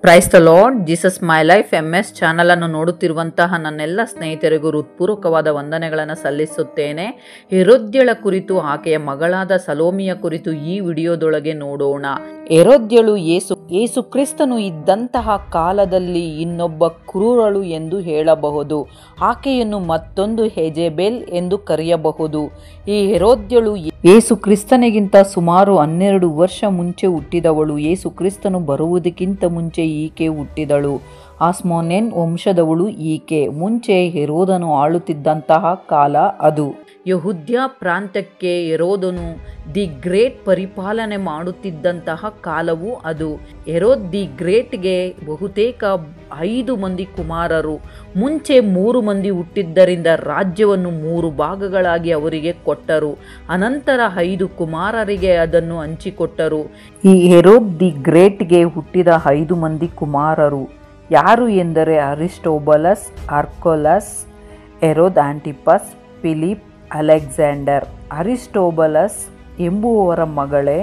Praise the lord, Jesus my life MS channel ಅನ್ನು ನೋಡುತ್ತಿರುವಂತಹ ನನ್ನೆಲ್ಲ ಸ್ನೇಹಿತರಿಗೂ ಹೃತ್ಪೂರ್ವಕವಾದ ವಂದನೆಗಳನ್ನು ಸಲ್ಲಿಸುತ್ತೇನೆ. ಹೆರೋದ್ಯಳ ಕುರಿತು, ಆಕೆಯ ಮಗಳಾದ ಸಲೋಮಿಯ ಕುರಿತು ಈ ವಿಡಿಯೋದೊಳಗೆ ನೋಡೋಣ. ಹೆರೋದ್ಯಳು ಯೇಸು ಕ್ರಿಸ್ತನು ಇದ್ದಂತಹ ಕಾಲದಲ್ಲಿ ಇನ್ನೊಬ್ಬ ಕ್ರೂರಳು ಎಂದು ಹೇಳಬಹುದು. ಆಕೆಯನ್ನು ಮತ್ತೊಂದು ಹೆಜೆಬೆಲ್ ಎಂದು ಕರೆಯಬಹುದು. ಈ ಹೆರೋದ್ಯಳು ಯೇಸು ಕ್ರಿಸ್ತನಿಗಿಂತ ಸುಮಾರು 12 ವರ್ಷ ಮುಂಚೆ ಹುಟ್ಟಿದವಳು. ಯೇಸು ಕ್ರಿಸ್ತನು ಬರುವುದಕ್ಕಿಂತ ಮುಂಚೆ ಈಕೆ ಹುಟ್ಟಿದಳು. ಆಸ್ಮೋನೆನ್ ವಂಶದವಳು ಈಕೆ. ಮುಂಚೆ ಹೆರೋದನು ಆಳುತ್ತಿದ್ದಂತಹ ಕಾಲ ಅದು. ಯಹೂದ್ಯ ಪ್ರಾಂತ್ಯಕ್ಕೆ ಹೆರೋದನು ದಿ ಗ್ರೇಟ್ ಪರಿಪಾಲನೆ ಮಾಡುತ್ತಿದ್ದಂತಹ ಕಾಲವು ಅದು. ಹೆರೋದ್ ದಿ ಗ್ರೇಟ್ಗೆ ಬಹುತೇಕ 5 ಮಂದಿ ಕುಮಾರರು. ಮುಂಚೆ 3 ಮಂದಿ ಹುಟ್ಟಿದ್ದರಿಂದ ರಾಜ್ಯವನ್ನು 3 ಭಾಗಗಳಾಗಿ ಅವರಿಗೆ ಕೊಟ್ಟರು. ಅನಂತರ 5 ಕುಮಾರರಿಗೆ ಅದನ್ನು ಹಂಚಿಕೊಟ್ಟರು. ಈ ಹೆರೋದ್ ದಿ ಗ್ರೇಟ್ಗೆ ಹುಟ್ಟಿದ 5 ಮಂದಿ ಕುಮಾರರು ಯಾರು ಎಂದರೆ ಅರಿಸ್ಟೋಬಲಸ್, ಆರ್ಕೋಲಸ್, ಹೆರೋದ್ ಆಂಟಿಪಸ್, ಫಿಲಿಪ್, ಅಲೆಕ್ಸಾಂಡರ್. ಅರಿಸ್ಟೋಬಲಸ್ ಎಂಬುವವರ ಮಗಳೇ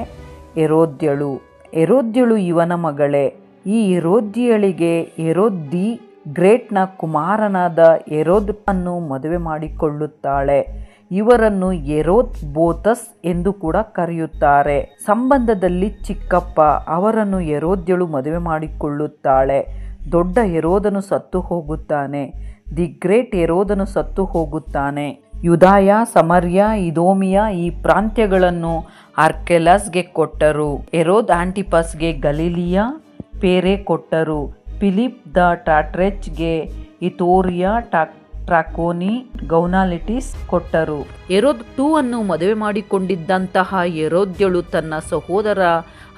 ಹೆರೋದ್ಯಳು. ಹೆರೋದ್ಯಳು ಇವನ ಮಗಳೇ. ಈ ಹೆರೋದ್ಯಳಿಗೆ ಹೆರೋದ್ ದಿ ಗ್ರೇಟ್ನ ಕುಮಾರನಾದ ಹೆರೋದ್ ಅನ್ನು ಮದುವೆ ಮಾಡಿಕೊಳ್ಳುತ್ತಾಳೆ. ಇವರನ್ನು ಹೆರೋದ್ ಬೋತಸ್ ಎಂದು ಕೂಡ ಕರೆಯುತ್ತಾರೆ. ಸಂಬಂಧದಲ್ಲಿ ಚಿಕ್ಕಪ್ಪ. ಅವರನ್ನು ಹೆರೋದ್ಯಳು ಮದುವೆ ಮಾಡಿಕೊಳ್ಳುತ್ತಾಳೆ. ದೊಡ್ಡ ಹೆರೋದನು ಸತ್ತು ಹೋಗುತ್ತಾನೆ. ದಿ ಗ್ರೇಟ್ ಹೆರೋದನು ಸತ್ತು ಹೋಗುತ್ತಾನೆ. ಯೂದಾಯ, ಸಮರ್ಯ, ಇದೋಮಿಯ ಈ ಪ್ರಾಂತ್ಯಗಳನ್ನು ಆರ್ಕೆಲಾಸ್ಗೆ ಕೊಟ್ಟರು. ಹೆರೋದ್ ಆಂಟಿಪಸ್ಗೆ ಗಲಿಲಿಯ, ಪೇರೆ ಕೊಟ್ಟರು. ಫಿಲಿಪ್ ದ ಟಾಟ್ರೆಚ್ಗೆ ಇಥೋರಿಯಾ, ಟ್ರಾಕೋನಿ, ಗೌನಾಲಿಟಿಸ್ ಕೊಟ್ಟರು. ಹೆರೋದ್ 2 ಅನ್ನು ಮದುವೆ ಮಾಡಿಕೊಂಡಿದ್ದಂತಹ ಹೆರೋದ್ಯಳು ತನ್ನ ಸಹೋದರ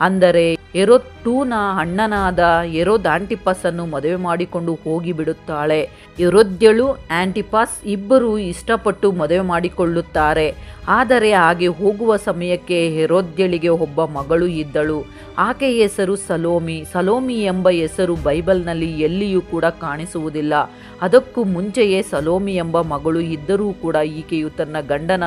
ಅಂದರೆ ಹೆರೋದ್ 2ನ ಅಣ್ಣನಾದ ಹೆರೋದ್ ಆಂಟಿಪಸ್ ಅನ್ನು ಮದುವೆ ಮಾಡಿಕೊಂಡು ಹೋಗಿಬಿಡುತ್ತಾಳೆ. ಹೆರೋದ್ಯಳು ಆಂಟಿಪಸ್ ಇಬ್ಬರು ಇಷ್ಟಪಟ್ಟು ಮದುವೆ ಮಾಡಿಕೊಳ್ಳುತ್ತಾರೆ. ಆದರೆ ಹಾಗೆ ಹೋಗುವ ಸಮಯಕ್ಕೆ ಹೆರೋದ್ಯಳಿಗೆ ಒಬ್ಬ ಮಗಳು ಇದ್ದಳು. ಆಕೆಯ ಹೆಸರು ಸಲೋಮಿ. ಸಲೋಮಿ ಎಂಬ ಹೆಸರು ಬೈಬಲ್ನಲ್ಲಿ ಎಲ್ಲಿಯೂ ಕೂಡ ಕಾಣಿಸುವುದಿಲ್ಲ. ಅದಕ್ಕೂ ಮುಂಚೆಯೇ ಸಲೋಮಿ ಎಂಬ ಮಗಳು ಇದ್ದರೂ ಕೂಡ ಈಕೆಯು ತನ್ನ ಗಂಡನ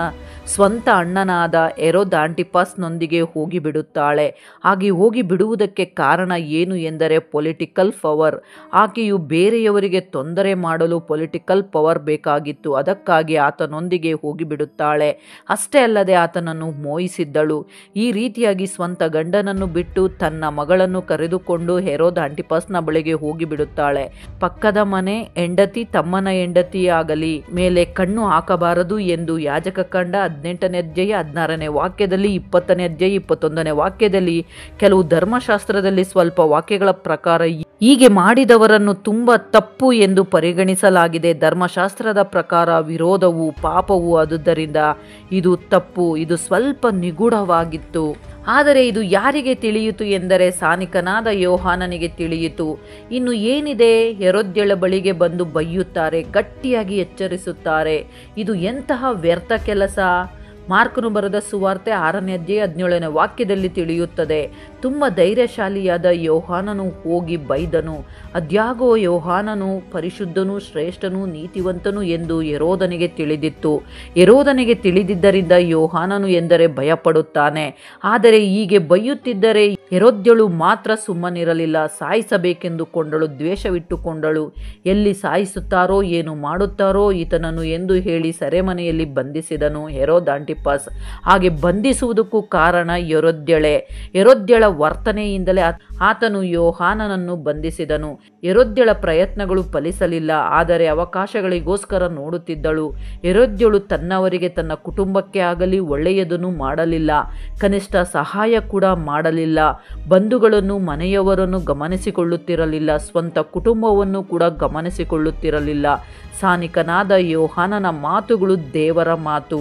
ಸ್ವಂತ ಅಣ್ಣನಾದ ಹೆರೋದ್ ಆಂಟಿಪಸ್ನೊಂದಿಗೆ ಹೋಗಿಬಿಡುತ್ತಾಳೆ. ಹಾಗೆ ಹೋಗಿ ಬಿಡುವುದಕ್ಕೆ ಕಾರಣ ಏನು ಎಂದರೆ ಪೊಲಿಟಿಕಲ್ ಪವರ್. ಆಕೆಯು ಬೇರೆಯವರಿಗೆ ತೊಂದರೆ ಮಾಡಲು ಪೊಲಿಟಿಕಲ್ ಪವರ್ ಬೇಕಾಗಿತ್ತು. ಅದಕ್ಕಾಗಿ ಆತನೊಂದಿಗೆ ಹೋಗಿಬಿಡುತ್ತಾಳೆ. ಅಷ್ಟೇ ಅಲ್ಲದೆ ಆತನನ್ನು ಮೋಹಿಸಿದ್ದಳು. ಈ ರೀತಿಯಾಗಿ ಸ್ವಂತ ಗಂಡನನ್ನು ಬಿಟ್ಟು ತನ್ನ ಮಗಳನ್ನು ಕರೆದುಕೊಂಡು ಹೆರೋದ್ ಆಂಟಿಪಸ್ನ ಬಳಿಗೆ ಹೋಗಿಬಿಡುತ್ತಾಳೆ. ಪಕ್ಕದ ಮನೆ ಹೆಂಡತಿ ತಮ್ಮನ ಹೆಂಡತಿಯಾಗಲಿ ಮೇಲೆ ಕಣ್ಣು ಹಾಕಬಾರದು ಎಂದು ಯಾಜಕ ಕಂಡ 18ನೇ ಅಧ್ಯಾಯ 16ನೇ ವಾಕ್ಯದಲ್ಲಿ, 20ನೇ ಅಧ್ಯಾಯ 21ನೇ ವಾಕ್ಯದಲ್ಲಿ, ಕೆಲವು ಧರ್ಮಶಾಸ್ತ್ರದಲ್ಲಿ ಸ್ವಲ್ಪ ವಾಕ್ಯಗಳ ಪ್ರಕಾರ ಹೀಗೆ ಮಾಡಿದವರನ್ನು ತುಂಬ ತಪ್ಪು ಎಂದು ಪರಿಗಣಿಸಲಾಗಿದೆ. ಧರ್ಮಶಾಸ್ತ್ರದ ಪ್ರಕಾರ ವಿರೋಧವು ಪಾಪವು. ಆದುದರಿಂದ ಇದು ತಪ್ಪು. ಇದು ಸ್ವಲ್ಪ ನಿಗೂಢವಾಗಿತ್ತು. ಆದರೆ ಇದು ಯಾರಿಗೆ ತಿಳಿಯಿತು ಎಂದರೆ ಸಾನಿಕನಾದ ಯೋಹಾನನಿಗೆ ತಿಳಿಯಿತು. ಇನ್ನು ಏನಿದೆ, ಹೆರೋದ್ಯಳ ಬಳಿಗೆ ಬಂದು ಬೈಯುತ್ತಾರೆ, ಗಟ್ಟಿಯಾಗಿ ಎಚ್ಚರಿಸುತ್ತಾರೆ. ಇದು ಎಂತಹ ವ್ಯರ್ಥ ಕೆಲಸ. ಮಾರ್ಕನು ಬರೆದ ಸುವಾರ್ತೆ 6ನೇ ಅಧ್ಯಾಯ 17ನೇ ವಾಕ್ಯದಲ್ಲಿ ತಿಳಿಯುತ್ತದೆ. ತುಂಬ ಧೈರ್ಯಶಾಲಿಯಾದ ಯೋಹಾನನು ಹೋಗಿ ಬೈದನು. ಅದ್ಯಾಗೋ ಯೋಹಾನನು ಪರಿಶುದ್ಧನೂ ಶ್ರೇಷ್ಠನೂ ನೀತಿವಂತನು ಎಂದು ಹೆರೋದನಿಗೆ ತಿಳಿದಿತ್ತು. ಹೆರೋದನಿಗೆ ತಿಳಿದಿದ್ದರಿಂದ ಯೋಹಾನನು ಎಂದರೆ ಭಯಪಡುತ್ತಾನೆ. ಆದರೆ ಹೀಗೆ ಬೈಯುತ್ತಿದ್ದರೆ ಹೆರೋದ್ಯಳು ಮಾತ್ರ ಸುಮ್ಮನಿರಲಿಲ್ಲ. ಸಾಯಿಸಬೇಕೆಂದುಕೊಂಡಳು, ದ್ವೇಷವಿಟ್ಟುಕೊಂಡಳು. ಎಲ್ಲಿ ಸಾಯಿಸುತ್ತಾರೋ, ಏನು ಮಾಡುತ್ತಾರೋ ಈತನನ್ನು ಎಂದು ಹೇಳಿ ಸೆರೆಮನೆಯಲ್ಲಿ ಬಂಧಿಸಿದನು ಹೆರೋದ್ ಆಂಟಿಪಸ್. ಹಾಗೆ ಬಂಧಿಸುವುದಕ್ಕೂ ಕಾರಣ ಹೆರೋದ್ಯಳೇ. ಹೆರೋದ್ಯಳ ವರ್ತನೆಯಿಂದಲೇ ಆತನು ಯೋಹಾನನನ್ನು ಬಂಧಿಸಿದನು. ಹೆರೋದ್ಯಳ ಪ್ರಯತ್ನಗಳು ಫಲಿಸಲಿಲ್ಲ. ಆದರೆ ಅವಕಾಶಗಳಿಗೋಸ್ಕರ ನೋಡುತ್ತಿದ್ದಳು. ಹೆರೋದ್ಯಳು ತನ್ನವರಿಗೆ, ತನ್ನ ಕುಟುಂಬಕ್ಕೆ ಆಗಲಿ ಒಳ್ಳೆಯದನ್ನು ಮಾಡಲಿಲ್ಲ. ಕನಿಷ್ಠ ಸಹಾಯ ಕೂಡ ಮಾಡಲಿಲ್ಲ. ಬಂಧುಗಳನ್ನು, ಮನೆಯವರನ್ನು ಗಮನಿಸಿಕೊಳ್ಳುತ್ತಿರಲಿಲ್ಲ. ಸ್ವಂತ ಕುಟುಂಬವನ್ನು ಕೂಡ ಗಮನಿಸಿಕೊಳ್ಳುತ್ತಿರಲಿಲ್ಲ. ಸಾನಿಕನಾದ ಯೋಹಾನನ ಮಾತುಗಳು ದೇವರ ಮಾತು.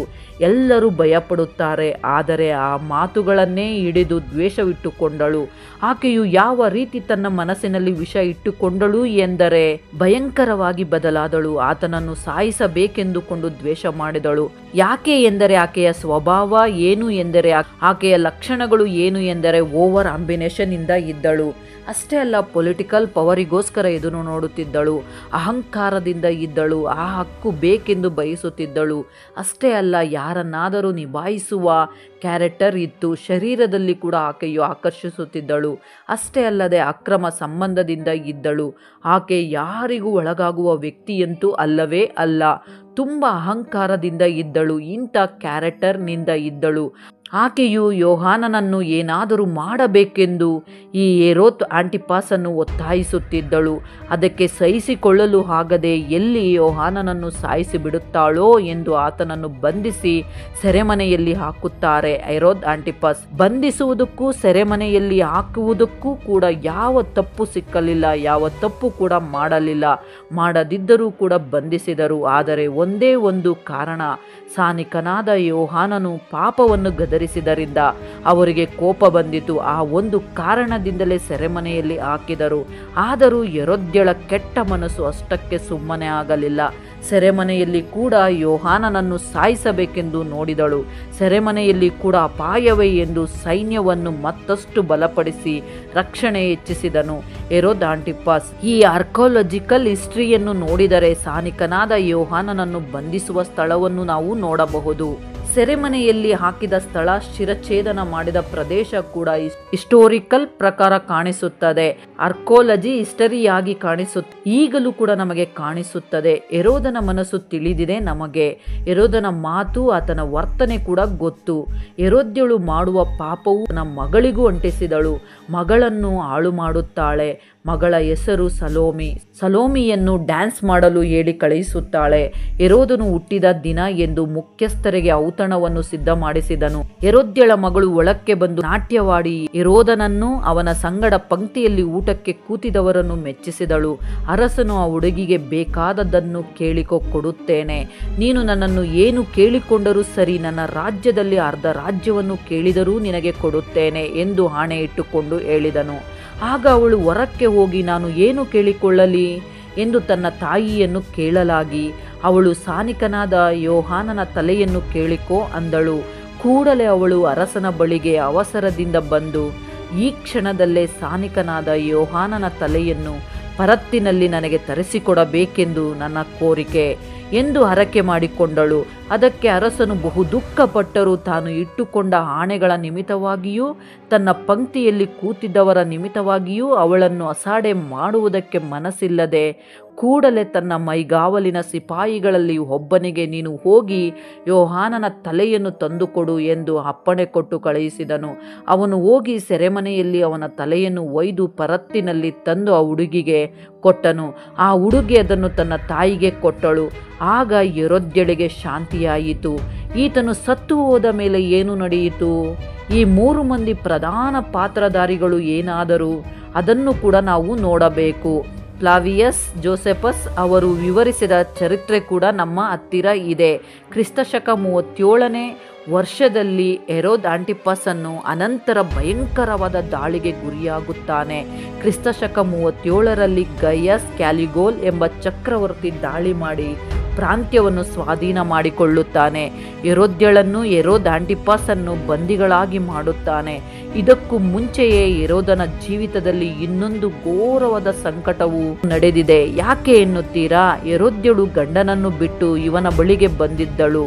ಎಲ್ಲರೂ ಭಯಪಡುತ್ತಾರೆ. ಆದರೆ ಆ ಮಾತುಗಳನ್ನೇ ಹಿಡಿದು ದ್ವೇಷವಿಟ್ಟುಕೊಂಡಳು. ಆಕೆಯು ಯಾವ ರೀತಿ ತನ್ನ ಮನಸ್ಸಿನಲ್ಲಿ ವಿಷ ಇಟ್ಟುಕೊಂಡಳು ಎಂದರೆ ಭಯಂಕರವಾಗಿ ಬದಲಾದಳು. ಆತನನ್ನು ಸಾಯಿಸಬೇಕೆಂದುಕೊಂಡು ದ್ವೇಷ ಮಾಡಿದಳು. ಯಾಕೆ ಎಂದರೆ ಆಕೆಯ ಸ್ವಭಾವ ಏನು ಎಂದರೆ, ಆಕೆಯ ಲಕ್ಷಣಗಳು ಏನು ಎಂದರೆ ಓವರ್ ಆಂಬಿನೇಷನ್ ಇಂದ ಇದ್ದಳು. ಅಷ್ಟೇ ಅಲ್ಲ, ಪೊಲಿಟಿಕಲ್ ಪವರಿಗೋಸ್ಕರ ಎದುರು ನೋಡುತ್ತಿದ್ದಳು, ಅಹಂಕಾರದಿಂದ ಇದ್ದಳು, ಆ ಹಕ್ಕು ಬೇಕೆಂದು ಬಯಸುತ್ತಿದ್ದಳು. ಅಷ್ಟೇ ಅಲ್ಲ, ಯಾರನ್ನಾದರೂ ನಿಭಾಯಿಸುವ ಕ್ಯಾರೆಕ್ಟರ್ ಇತ್ತು, ಶರೀರದಲ್ಲಿ ಕೂಡ ಆಕೆಯು ಆಕರ್ಷಿಸುತ್ತಿದ್ದಳು. ಅಷ್ಟೇ ಅಲ್ಲದೆ ಅಕ್ರಮ ಸಂಬಂಧದಿಂದ ಇದ್ದಳು. ಆಕೆ ಯಾರಿಗೂ ಒಳಗಾಗುವ ವ್ಯಕ್ತಿಯಂತೂ ಅಲ್ಲವೇ ಅಲ್ಲ. ತುಂಬ ಅಹಂಕಾರದಿಂದ ಇದ್ದಳು, ಇಂಥ ಕ್ಯಾರೆಕ್ಟರ್ನಿಂದ ಇದ್ದಳು. ಆಕೆಯು ಯೋಹಾನನನ್ನು ಏನಾದರೂ ಮಾಡಬೇಕೆಂದು ಈ ಹೆರೋದ್ ಆಂಟಿಪಾಸನ್ನು ಒತ್ತಾಯಿಸುತ್ತಿದ್ದಳು. ಅದಕ್ಕೆ ಸಹಿಸಿಕೊಳ್ಳಲು ಆಗದೆ ಎಲ್ಲಿ ಯೋಹಾನನನ್ನು ಸಾಯಿಸಿ ಬಿಡುತ್ತಾಳೋ ಎಂದು ಆತನನ್ನು ಬಂಧಿಸಿ ಸೆರೆಮನೆಯಲ್ಲಿ ಹಾಕುತ್ತಾರೆ ಹೆರೋದ್ ಆಂಟಿಪಾಸ್. ಬಂಧಿಸುವುದಕ್ಕೂ ಸೆರೆಮನೆಯಲ್ಲಿ ಹಾಕುವುದಕ್ಕೂ ಕೂಡ ಯಾವ ತಪ್ಪು ಸಿಕ್ಕಲಿಲ್ಲ, ಯಾವ ತಪ್ಪು ಕೂಡ ಮಾಡಲಿಲ್ಲ. ಮಾಡದಿದ್ದರೂ ಕೂಡ ಬಂಧಿಸಿದರು. ಆದರೆ ಒಂದೇ ಒಂದು ಕಾರಣ, ಸಾನಿಕನಾದ ಯೋಹಾನನು ಪಾಪವನ್ನು ಗದರಿಸಿದರಿಂದ ಅವರಿಗೆ ಕೋಪ ಬಂದಿತು. ಆ ಒಂದು ಕಾರಣದಿಂದಲೇ ಸೆರೆಮನೆಯಲ್ಲಿ ಹಾಕಿದರು. ಆದರೂ ಹೆರೋದ್ಯಳ ಕೆಟ್ಟ ಮನಸ್ಸು ಅಷ್ಟಕ್ಕೆ ಸುಮ್ಮನೆ ಆಗಲಿಲ್ಲ. ಸೆರೆಮನೆಯಲ್ಲಿ ಕೂಡ ಯೋಹಾನನನ್ನು ಸಾಯಿಸಬೇಕೆಂದು ನೋಡಿದಳು. ಸೆರೆಮನೆಯಲ್ಲಿ ಕೂಡ ಅಪಾಯವೇ ಎಂದು ಸೈನ್ಯವನ್ನು ಮತ್ತಷ್ಟು ಬಲಪಡಿಸಿ ರಕ್ಷಣೆ ಹೆಚ್ಚಿಸಿದನು ಹೆರೋದ್ ಆಂಟಿಪಾಸ್. ಈ ಆರ್ಕಿಯಾಲಜಿಕಲ್ ಹಿಸ್ಟ್ರಿಯನ್ನು ನೋಡಿದರೆ ಸಾನಿಕನಾದ ಯೋಹಾನನನ್ನು ಬಂಧಿಸುವ ಸ್ಥಳವನ್ನು ನಾವು ನೋಡಬಹುದು. ಸೆರೆಮನೆಯಲ್ಲಿ ಹಾಕಿದ ಸ್ಥಳ, ಶಿರಚ್ಛೇದನ ಮಾಡಿದ ಪ್ರದೇಶ ಕೂಡ ಹಿಸ್ಟೋರಿಕಲ್ ಪ್ರಕಾರ ಕಾಣಿಸುತ್ತದೆ. ಆರ್ಕಿಯಾಲಜಿ ಹಿಸ್ಟರಿಯಾಗಿ ಕಾಣಿಸುತ್ತದೆ. ಈಗಲೂ ಕೂಡ ನಮಗೆ ಕಾಣಿಸುತ್ತದೆ. ಹೆರೋದನ ಮನಸ್ಸು ತಿಳಿದಿದೆ ನಮಗೆ. ಹೆರೋದನ ಮಾತು, ಆತನ ವರ್ತನೆ ಕೂಡ ಗೊತ್ತು. ಹೆರೋದ್ಯಳು ಮಾಡುವ ಪಾಪವು ತನ್ನ ಮಗಳಿಗೂ ಅಂಟಿಸಿದಳು. ಮಗಳನ್ನು ಹಾಳು ಮಾಡುತ್ತಾಳೆ. ಮಗಳ ಹೆಸರು ಸಲೋಮಿ. ಸಲೋಮಿಯನ್ನು ಡ್ಯಾನ್ಸ್ ಮಾಡಲು ಹೇಳಿ ಕಳುಹಿಸುತ್ತಾಳೆ. ಹೆರೋದನು ಹುಟ್ಟಿದ ದಿನ ಎಂದು ಮುಖ್ಯಸ್ಥರಿಗೆ ಔತಣವನ್ನು ಸಿದ್ಧ ಮಾಡಿಸಿದನು. ಹೆರೋದ್ಯಳ ಮಗಳು ಒಳಕ್ಕೆ ಬಂದು ನಾಟ್ಯವಾಡಿ ಹೆರೋದನನ್ನು ಅವನ ಸಂಗಡ ಪಂಕ್ತಿಯಲ್ಲಿ ಊಟಕ್ಕೆ ಕೂತಿದವರನ್ನು ಮೆಚ್ಚಿಸಿದಳು. ಅರಸನು ಆ ಹುಡುಗಿಗೆ ಬೇಕಾದದ್ದನ್ನು ಕೊಡುತ್ತೇನೆ, ನೀನು ನನ್ನನ್ನು ಏನು ಕೇಳಿಕೊಂಡರೂ ಸರಿ, ನನ್ನ ರಾಜ್ಯದಲ್ಲಿ ಅರ್ಧ ರಾಜ್ಯವನ್ನು ಕೇಳಿದರೂ ನಿನಗೆ ಕೊಡುತ್ತೇನೆ ಎಂದು ಆಣೆ ಇಟ್ಟುಕೊಂಡು ಹೇಳಿದನು. ಆಗ ಅವಳು ಹೊರಕ್ಕೆ ಹೋಗಿ, ನಾನು ಏನು ಕೇಳಿಕೊಳ್ಳಲಿ ಎಂದು ತನ್ನ ತಾಯಿಯನ್ನು ಕೇಳಲಾಗಿ, ಅವಳು ಸಾನಿಕನಾದ ಯೋಹಾನನ ತಲೆಯನ್ನು ಕೇಳಿಕೋ ಅಂದಳು. ಕೂಡಲೇ ಅವಳು ಅರಸನ ಬಳಿಗೆ ಅವಸರದಿಂದ ಬಂದು, ಈ ಕ್ಷಣದಲ್ಲೇ ಸಾನಿಕನಾದ ಯೋಹಾನನ ತಲೆಯನ್ನು ಪರತ್ತಿನಲ್ಲಿ ನನಗೆ ತರಿಸಿಕೊಡಬೇಕೆಂದು ನನ್ನ ಕೋರಿಕೆ ಎಂದು ಹರಕೆ ಮಾಡಿಕೊಂಡಳು. ಅದಕ್ಕೆ ಅರಸನು ಬಹು ದುಃಖಪಟ್ಟರು. ತಾನು ಇಟ್ಟುಕೊಂಡ ಆಣೆಗಳ ನಿಮಿತ್ತವಾಗಿಯೂ ತನ್ನ ಪಂಕ್ತಿಯಲ್ಲಿ ಕೂತಿದ್ದವರ ನಿಮಿತ್ತವಾಗಿಯೂ ಅವಳನ್ನು ಅಸಾಡೆ ಮಾಡುವುದಕ್ಕೆ ಮನಸ್ಸಿಲ್ಲದೆ ಕೂಡಲೇ ತನ್ನ ಮೈಗಾವಲಿನ ಸಿಪಾಯಿಗಳಲ್ಲಿ ಒಬ್ಬನಿಗೆ, ನೀನು ಹೋಗಿ ಯೋಹಾನನ ತಲೆಯನ್ನು ತಂದುಕೊಡು ಎಂದು ಅಪ್ಪಣೆ ಕೊಟ್ಟು ಕಳುಹಿಸಿದನು. ಅವನು ಹೋಗಿ ಸೆರೆಮನೆಯಲ್ಲಿ ಅವನ ತಲೆಯನ್ನು ಒಯ್ದು ಪರತ್ತಿನಲ್ಲಿ ತಂದು ಆ ಹುಡುಗಿಗೆ ಕೊಟ್ಟನು. ಆ ಹುಡುಗಿ ಅದನ್ನು ತನ್ನ ತಾಯಿಗೆ ಕೊಟ್ಟಳು. ಆಗ ಹೆರೋದ್ಯಳಿಗೆ ಶಾಂತಿಯಾಯಿತು. ಈತನು ಸತ್ತು ಹೋದ ಮೇಲೆ ಏನು ನಡೆಯಿತು? ಈ 3 ಮಂದಿ ಪ್ರಧಾನ ಪಾತ್ರಧಾರಿಗಳು ಏನಾದರೂ ಅದನ್ನು ಕೂಡ ನಾವು ನೋಡಬೇಕು. ಫ್ಲಾವಿಯಸ್ ಜೋಸೆಫಸ್ ಅವರು ವಿವರಿಸಿದ ಚರಿತ್ರೆ ಕೂಡ ನಮ್ಮ ಹತ್ತಿರ ಇದೆ. ಕ್ರಿಸ್ತಶಕ 37ನೇ ವರ್ಷದಲ್ಲಿ ಹೆರೋದ್ ಆಂಟಿಪಾಸನ್ನು ಅನಂತರ ಭಯಂಕರವಾದ ದಾಳಿಗೆ ಗುರಿಯಾಗುತ್ತಾನೆ. ಕ್ರಿಸ್ತಶಕ 37ರಲ್ಲಿ ಗೈಯಸ್ ಕ್ಯಾಲಿಗೋಲ್ ಎಂಬ ಚಕ್ರವರ್ತಿ ದಾಳಿ ಮಾಡಿ ಪ್ರಾಂತ್ಯವನ್ನು ಸ್ವಾಧೀನ ಮಾಡಿಕೊಳ್ಳುತ್ತಾನೆ. ಹೆರೋದ್ಯಳನ್ನು, ಹೆರೋದ್ ಆಂಟಿಪಾಸನ್ನು ಬಂದಿಗಳಾಗಿ ಮಾಡುತ್ತಾನೆ. ಇದಕ್ಕೂ ಮುಂಚೆಯೇ ಹೆರೋದನ ಜೀವಿತದಲ್ಲಿ ಇನ್ನೊಂದು ಘೋರವಾದ ಸಂಕಟವು ನಡೆದಿದೆ. ಯಾಕೆ ಎನ್ನುತ್ತೀರಾ? ಹೆರೋದ್ಯಳು ಗಂಡನನ್ನು ಬಿಟ್ಟು ಇವನ ಬಳಿಗೆ ಬಂದಿದ್ದಳು.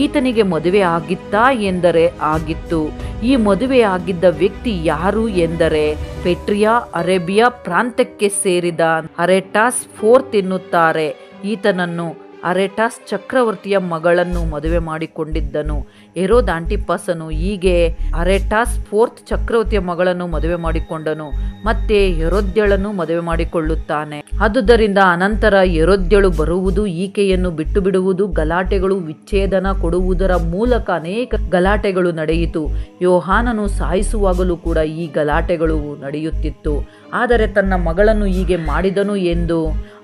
ಈತನಿಗೆ ಮದುವೆ ಆಗಿತ್ತಾ ಎಂದರೆ ಆಗಿತ್ತು. ಈ ಮದುವೆ ಆಗಿದ್ದ ವ್ಯಕ್ತಿ ಯಾರು ಎಂದರೆ ಪೆಟ್ರಿಯಾ ಅರೇಬಿಯಾ ಪ್ರಾಂತ್ಯಕ್ಕೆ ಸೇರಿದ ಅರೆಟಾಸ್ IV ಎನ್ನುತ್ತಾರೆ. ಈತನನ್ನು ಅರೆಟಾಸ್ ಚಕ್ರವರ್ತಿಯ ಮಗಳನ್ನು ಮದುವೆ ಮಾಡಿಕೊಂಡಿದ್ದನು. ಹೆರೋದ್ ಆಂಟಿಪಾಸನು ಹೀಗೆ ಅರೆಟಾಸ್ IV ಚಕ್ರವರ್ತಿಯ ಮಗಳನ್ನು ಮದುವೆ ಮಾಡಿಕೊಂಡನು. ಮತ್ತೆ ಹೆರೋದ್ಯಳನ್ನು ಮದುವೆ ಮಾಡಿಕೊಳ್ಳುತ್ತಾನೆ. ಆದುದರಿಂದ ಅನಂತರ ಹೆರೋದ್ಯಳು ಬರುವುದು, ಈಕೆಯನ್ನು ಬಿಟ್ಟು ಬಿಡುವುದು, ಗಲಾಟೆಗಳು, ವಿಚ್ಛೇದನ ಕೊಡುವುದರ ಮೂಲಕ ಅನೇಕ ಗಲಾಟೆಗಳು ನಡೆಯಿತು. ಯೋಹಾನನು ಸಾಯಿಸುವಾಗಲೂ ಕೂಡ ಈ ಗಲಾಟೆಗಳು ನಡೆಯುತ್ತಿತ್ತು. ಆದರೆ ತನ್ನ ಮಗಳನ್ನು ಹೀಗೆ ಮಾಡಿದನು ಎಂದು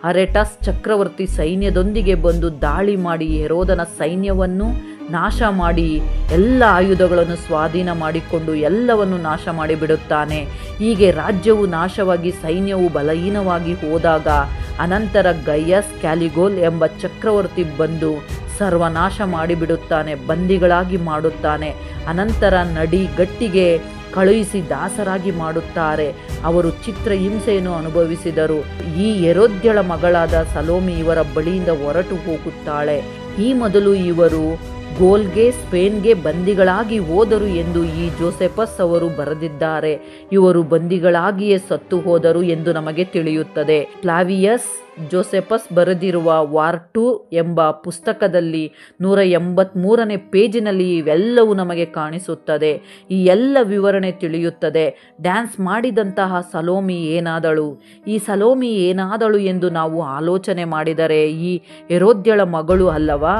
ಅರೆಟಾಸ್ ಚಕ್ರವರ್ತಿ ಸೈನ್ಯದೊಂದಿಗೆ ಬಂದು ದಾಳಿ ಮಾಡಿ ಹೆರೋದನ ಸೈನ್ಯವನ್ನು ನಾಶ ಮಾಡಿ ಎಲ್ಲ ಆಯುಧಗಳನ್ನು ಸ್ವಾಧೀನ ಮಾಡಿಕೊಂಡು ಎಲ್ಲವನ್ನು ನಾಶ ಮಾಡಿಬಿಡುತ್ತಾನೆ. ಹೀಗೆ ರಾಜ್ಯವು ನಾಶವಾಗಿ ಸೈನ್ಯವು ಬಲಹೀನವಾಗಿ ಹೋದಾಗ ಅನಂತರ ಗೈಯಸ್ ಕ್ಯಾಲಿಗೋಲ್ ಎಂಬ ಚಕ್ರವರ್ತಿ ಬಂದು ಸರ್ವನಾಶ ಮಾಡಿಬಿಡುತ್ತಾನೆ, ಬಂದಿಗಳಾಗಿ ಮಾಡುತ್ತಾನೆ. ಅನಂತರ ನಡಿ ಗಟ್ಟಿಗೆ ಕಳುಹಿಸಿ ದಾಸರಾಗಿ ಮಾಡುತ್ತಾರೆ. ಅವರು ಚಿತ್ರಹಿಂಸೆಯನ್ನು ಅನುಭವಿಸಿದರು. ಈ ಹೆರೋದ್ಯಳ ಮಗಳಾದ ಸಲೋಮಿ ಇವರ ಬಳಿಯಿಂದ ಹೊರಟು ಹೋಗುತ್ತಾಳೆ. ಈ ಮೊದಲು ಇವರು ಗೋಲ್ಗೆ ಸ್ಪೇನ್ಗೆ ಬಂದಿಗಳಾಗಿ ಹೋದರು ಎಂದು ಈ ಜೋಸೆಫಸ್ ಅವರು ಬರೆದಿದ್ದಾರೆ. ಇವರು ಬಂದಿಗಳಾಗಿಯೇ ಸತ್ತು ಹೋದರು ಎಂದು ನಮಗೆ ತಿಳಿಯುತ್ತದೆ. ಫ್ಲಾವಿಯಸ್ ಜೋಸೆಫಸ್ ಬರೆದಿರುವ ವಾರ್ 2 ಎಂಬ ಪುಸ್ತಕದಲ್ಲಿ 183ನೇ ಪೇಜಿನಲ್ಲಿ ಇವೆಲ್ಲವೂ ನಮಗೆ ಕಾಣಿಸುತ್ತದೆ. ಈ ಎಲ್ಲ ವಿವರಣೆ ತಿಳಿಯುತ್ತದೆ. ಡ್ಯಾನ್ಸ್ ಮಾಡಿದಂತಹ ಸಲೋಮಿ ಏನಾದಳು? ಈ ಸಲೋಮಿ ಏನಾದಳು ಎಂದು ನಾವು ಆಲೋಚನೆ ಮಾಡಿದರೆ ಈ ಹೆರೋದ್ಯಳ ಮಗಳು ಅಲ್ಲವಾ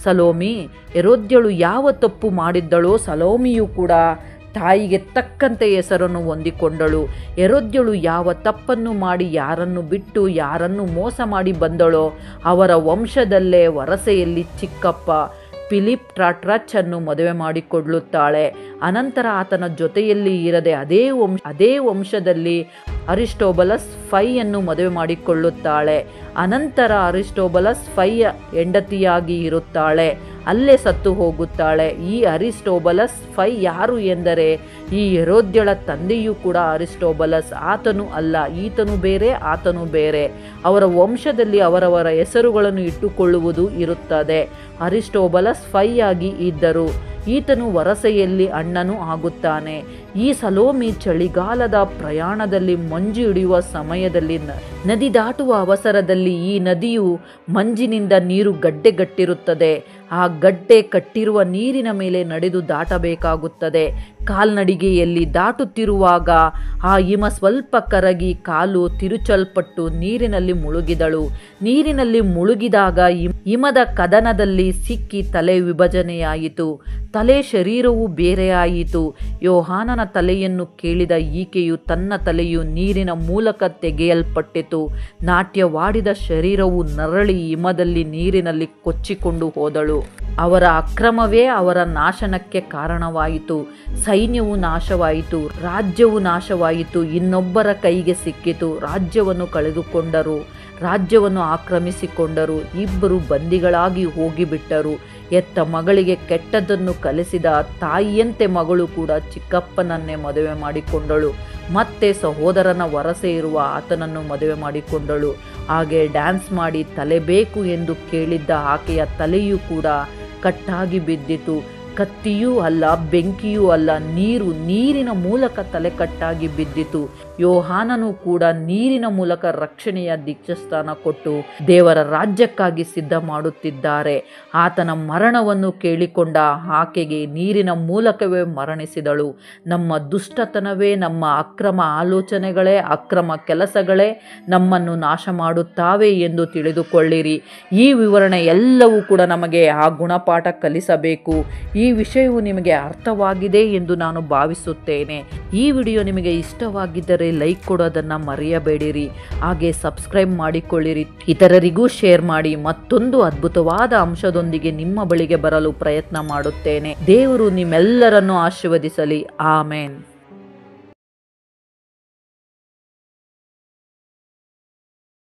ಸಲೋಮಿ? ಹೆರೋದ್ಯಳು ಯಾವ ತಪ್ಪು ಮಾಡಿದ್ದಳೋ ಸಲೋಮಿಯು ಕೂಡ ತಾಯಿಗೆ ತಕ್ಕಂತೆ ಹೆಸರನ್ನು ಹೊಂದಿಕೊಂಡಳು. ಹೆರೋದ್ಯಳು ಯಾವ ತಪ್ಪನ್ನು ಮಾಡಿ ಯಾರನ್ನು ಬಿಟ್ಟು ಯಾರನ್ನು ಮೋಸ ಮಾಡಿ ಬಂದಳೋ ಅವರ ವಂಶದಲ್ಲೇ ವರಸೆಯಲ್ಲಿ ಚಿಕ್ಕಪ್ಪ ಫಿಲಿಪ್ ಟ್ರಾಟ್ರಚ್ ಅನ್ನು ಮದುವೆ ಮಾಡಿಕೊಳ್ಳುತ್ತಾಳೆ. ಅನಂತರ ಆತನ ಜೊತೆಯಲ್ಲಿ ಇರದೆ ಅದೇ ವಂಶದಲ್ಲಿ ಅರಿಸ್ಟೋಬಲಸ್ ಫೈಯನ್ನು ಮದುವೆ ಮಾಡಿಕೊಳ್ಳುತ್ತಾಳೆ. ಅನಂತರ ಅರಿಸ್ಟೋಬಲಸ್ ಫೈಯ ಹೆಂಡತಿಯಾಗಿ ಇರುತ್ತಾಳೆ. ಅಲ್ಲೇ ಸತ್ತು ಹೋಗುತ್ತಾಳೆ. ಈ ಅರಿಸ್ಟೋಬಲಸ್ ಫೈ ಯಾರು ಎಂದರೆ ಈ ಹೆರೋದ್ಯಳ ತಂದೆಯೂ ಕೂಡ ಅರಿಸ್ಟೋಬಲಸ್. ಆತನು ಅಲ್ಲ, ಈತನು ಬೇರೆ, ಆತನು ಬೇರೆ. ಅವರ ವಂಶದಲ್ಲಿ ಅವರವರ ಹೆಸರುಗಳನ್ನು ಇಟ್ಟುಕೊಳ್ಳುವುದು ಇರುತ್ತದೆ. ಅರಿಸ್ಟೋಬಲಸ್ ಫೈ ಆಗಿ ಇದ್ದರು. ಈತನು ವರಸೆಯಲ್ಲಿ ಅಣ್ಣನೂ ಆಗುತ್ತಾನೆ. ಈ ಸಲೋಮಿ ಚಳಿಗಾಲದ ಪ್ರಯಾಣದಲ್ಲಿ ಮಂಜು ಹಿಡಿಯುವ ಸಮಯದಲ್ಲಿ ನದಿ ದಾಟುವ ಅವಸರದಲ್ಲಿ ಈ ನದಿಯು ಮಂಜಿನಿಂದ ನೀರು ಗಡ್ಡೆಗಟ್ಟಿರುತ್ತದೆ. ಆ ಗಡ್ಡೆ ಕಟ್ಟಿರುವ ನೀರಿನ ಮೇಲೆ ನಡೆದು ದಾಟಬೇಕಾಗುತ್ತದೆ. ಕಾಲ್ನಡಿಗೆಯಲ್ಲಿ ದಾಟುತ್ತಿರುವಾಗ ಆ ಹಿಮ ಸ್ವಲ್ಪ ಕರಗಿ ಕಾಲು ತಿರುಚಲ್ಪಟ್ಟು ನೀರಿನಲ್ಲಿ ಮುಳುಗಿದಳು. ನೀರಿನಲ್ಲಿ ಮುಳುಗಿದಾಗ ಹಿಮದ ಕದನದಲ್ಲಿ ಸಿಕ್ಕಿ ತಲೆ ವಿಭಜನೆಯಾಯಿತು. ತಲೆ ಶರೀರವು ಬೇರೆಯಾಯಿತು. ಯೋಹಾನನ ತಲೆಯನ್ನು ಕೇಳಿದ ಈಕೆಯು ತನ್ನ ತಲೆಯು ನೀರಿನ ಮೂಲಕ ತೆಗೆಯಲ್ಪಟ್ಟಿತು. ನಾಟ್ಯವಾಡಿದ ಶರೀರವು ನರಳಿ ಹಿಮದಲ್ಲಿ ನೀರಿನಲ್ಲಿ ಕೊಚ್ಚಿಕೊಂಡು ಹೋದಳು. ಅವರ ಅಕ್ರಮವೇ ಅವರ ನಾಶನಕ್ಕೆ ಕಾರಣವಾಯಿತು. ಸೈನ್ಯವು ನಾಶವಾಯಿತು, ರಾಜ್ಯವು ನಾಶವಾಯಿತು, ಇನ್ನೊಬ್ಬರ ಕೈಗೆ ಸಿಕ್ಕಿತು. ರಾಜ್ಯವನ್ನು ಕಳೆದುಕೊಂಡರು, ರಾಜ್ಯವನ್ನು ಆಕ್ರಮಿಸಿಕೊಂಡರು. ಇಬ್ಬರು ಬಂದಿಗಳಾಗಿ ಹೋಗಿಬಿಟ್ಟರು. ಎತ್ತ ಮಗಳಿಗೆ ಕೆಟ್ಟದ್ದನ್ನು ಕಲಿಸಿದ ತಾಯಿಯಂತೆ ಮಗಳು ಕೂಡ ಚಿಕ್ಕಪ್ಪನನ್ನೇ ಮದುವೆ ಮಾಡಿಕೊಂಡಳು. ಮತ್ತೆ ಸಹೋದರನ ವರಸೆ ಇರುವ ಆತನನ್ನು ಮದುವೆ ಮಾಡಿಕೊಂಡಳು. ಹಾಗೆ ಡ್ಯಾನ್ಸ್ ಮಾಡಿ ತಲೆ ಬೇಕು ಎಂದು ಕೇಳಿದ್ದ ಆಕೆಯ ತಲೆಯೂ ಕೂಡ ಕಟ್ಟಾಗಿ ಬಿದ್ದಿತು. ಕತ್ತಿಯೂ ಅಲ್ಲ, ಬೆಂಕಿಯೂ ಅಲ್ಲ, ನೀರಿನ ಮೂಲಕ ತಲೆ ಕಟ್ಟಾಗಿ ಬಿದ್ದಿತು. ಯೋಹಾನನು ಕೂಡ ನೀರಿನ ಮೂಲಕ ರಕ್ಷಣೆಯ ದೀಕ್ಷಾಸ್ನಾನ ಕೊಟ್ಟು ದೇವರ ರಾಜ್ಯಕ್ಕಾಗಿ ಸಿದ್ಧ ಮಾಡುತ್ತಿದ್ದಾರೆ. ಆತನ ಮರಣವನ್ನು ಕೇಳಿಕೊಂಡ ಆಕೆಗೆ ನೀರಿನ ಮೂಲಕವೇ ಮರಣಿಸಿದಳು. ನಮ್ಮ ದುಷ್ಟತನವೇ, ನಮ್ಮ ಅಕ್ರಮ ಆಲೋಚನೆಗಳೇ, ಅಕ್ರಮ ಕೆಲಸಗಳೇ ನಮ್ಮನ್ನು ನಾಶ ಮಾಡುತ್ತಾವೆ ಎಂದು ತಿಳಿದುಕೊಳ್ಳಿರಿ. ಈ ವಿವರಣೆ ಎಲ್ಲವೂ ಕೂಡ ನಮಗೆ ಆ ಗುಣಪಾಠ ಕಲಿಸಬೇಕು. ಈ ವಿಷಯವು ನಿಮಗೆ ಅರ್ಥವಾಗಿದೆ ಎಂದು ನಾನು ಭಾವಿಸುತ್ತೇನೆ. ಈ ವಿಡಿಯೋ ನಿಮಗೆ ಇಷ್ಟವಾಗಿದ್ದರೆ ಲೈಕ್ ಕೊಡೋದನ್ನು ಮರೆಯಬೇಡಿರಿ. ಹಾಗೆ ಸಬ್ಸ್ಕ್ರೈಬ್ ಮಾಡಿಕೊಳ್ಳಿರಿ, ಇತರರಿಗೂ ಶೇರ್ ಮಾಡಿ. ಮತ್ತೊಂದು ಅದ್ಭುತವಾದ ಅಂಶದೊಂದಿಗೆ ನಿಮ್ಮ ಬಳಿಗೆ ಬರಲು ಪ್ರಯತ್ನ ಮಾಡುತ್ತೇನೆ. ದೇವರು ನಿಮ್ಮೆಲ್ಲರನ್ನು ಆಶೀರ್ವದಿಸಲಿ. ಆಮೇನ್.